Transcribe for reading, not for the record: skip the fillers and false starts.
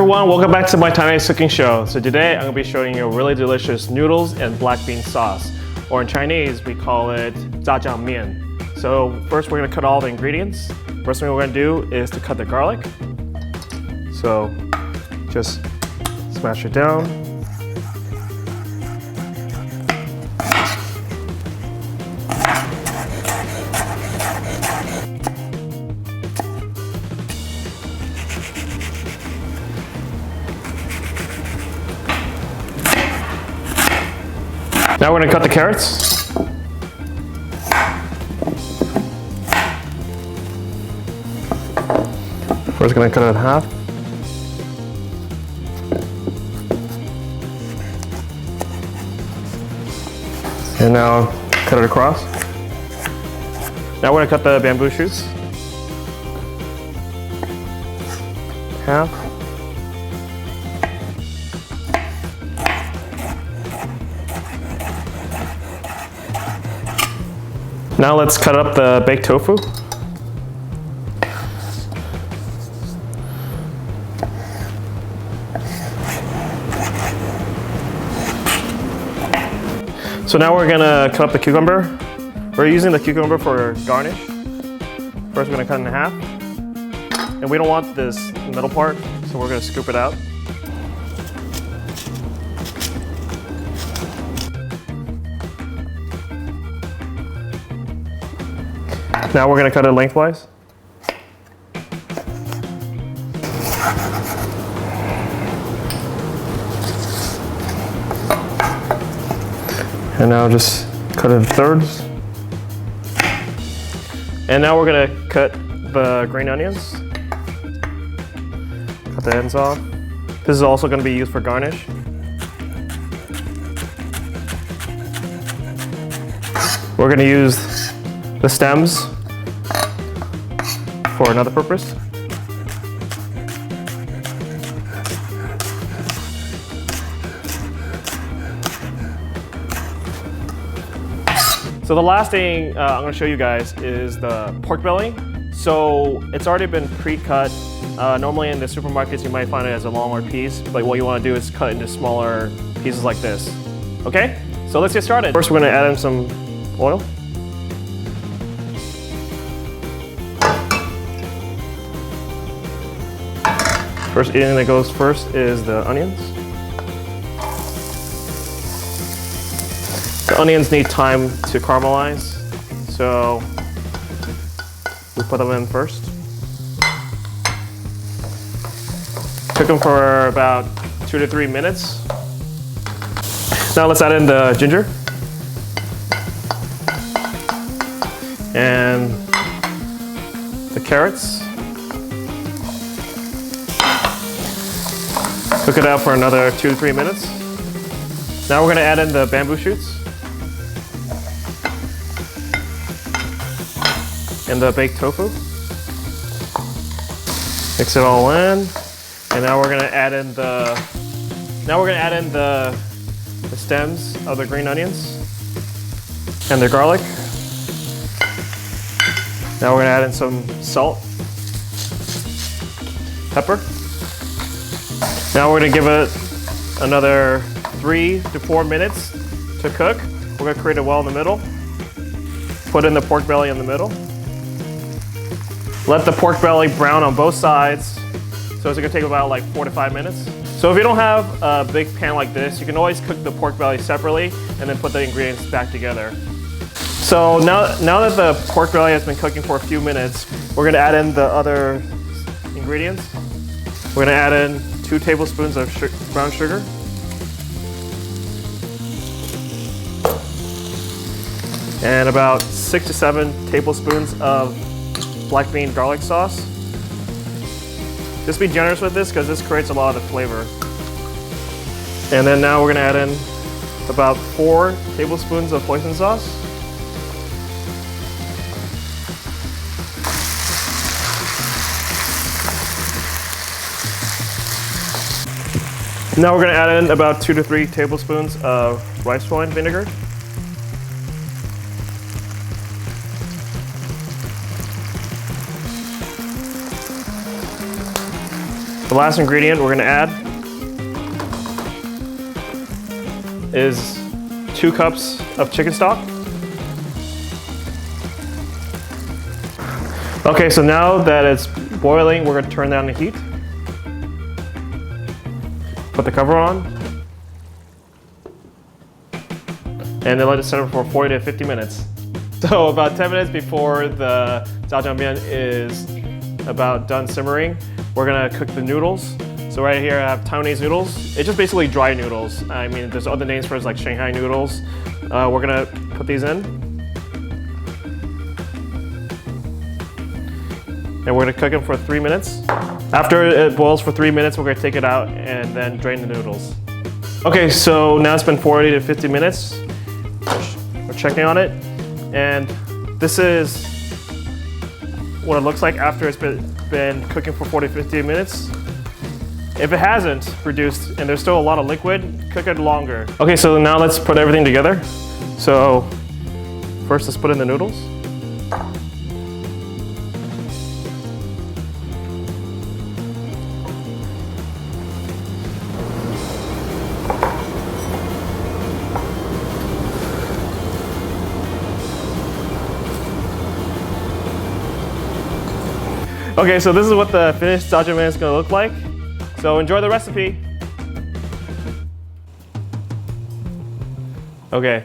everyone, welcome back to my Chinese cooking show. So today I'm going to be showing you a really delicious noodles and black bean sauce, or in Chinese we call it 炸酱面. So first we're going to cut all the ingredients. First thing we're going to do is to cut the garlic. So just smash it down. Now we're going to cut the carrots. First going to cut it in half. And now cut it across. Now we're going to cut the bamboo shoots. Half. Now let's cut up the baked tofu. So now we're gonna cut up the cucumber. We're using the cucumber for garnish. First we're gonna cut it in half. And we don't want this middle part, so we're gonna scoop it out. Now we're going to cut it lengthwise. And now just cut it in thirds. And now we're going to cut the green onions. Cut the ends off. This is also going to be used for garnish. We're going to use the stems for another purpose. So the last thing I'm going to show you guys is the pork belly. So it's already been pre-cut. Normally in the supermarkets you might find it as a longer piece, but what you want to do is cut into smaller pieces like this. Okay, so let's get started. First we're going to add in some oil. First thing that goes first is the onions. The onions need time to caramelize, so we put them in first. Cook them for about 2 to 3 minutes. Now let's add in the ginger and the carrots. Cook it out for another 2 to 3 minutes. Now we're going to add in the bamboo shoots and the baked tofu. Mix it all in, and now we're going to add in the stems of the green onions and the garlic. Now we're going to add in some salt, pepper. Now we're going to give it another 3 to 4 minutes to cook. We're going to create a well in the middle. Put in the pork belly in the middle. Let the pork belly brown on both sides. So it's going to take about like 4 to 5 minutes. So if you don't have a big pan like this, you can always cook the pork belly separately and then put the ingredients back together. So now that the pork belly has been cooking for a few minutes, we're going to add in the other ingredients. We're going to add in 2 tablespoons of brown sugar. And about 6 to 7 tablespoons of black bean garlic sauce. Just be generous with this because this creates a lot of flavor. And then now we're going to add in about 4 tablespoons of hoisin sauce. Now we're going to add in about 2 to 3 tablespoons of rice wine vinegar. last ingredient we're gonna add is 2 cups of chicken stock. Okay, so now that it's boiling, we're gonna turn down the heat. Put the cover on. And then let it simmer for 40 to 50 minutes. So about 10 minutes before the jjajangmyeon is about done simmering, we're gonna cook the noodles. So right here I have Taiwanese noodles. It's just basically dry noodles. I mean, there's other names for it like Shanghai noodles. We're gonna put these in. And we're gonna cook them for 3 minutes. After it boils for 3 minutes, we're gonna take it out and then drain the noodles. Okay, so now it's been 40 to 50 minutes. We're checking on it. And this is what it looks like after it's been cooking for 40 to 50 minutes. If it hasn't reduced and there's still a lot of liquid, cook it longer. Okay, so now let's put everything together. So first let's put in the noodles. Okay, so this is what the finished jjajangmyeon is gonna look like. So enjoy the recipe. Okay.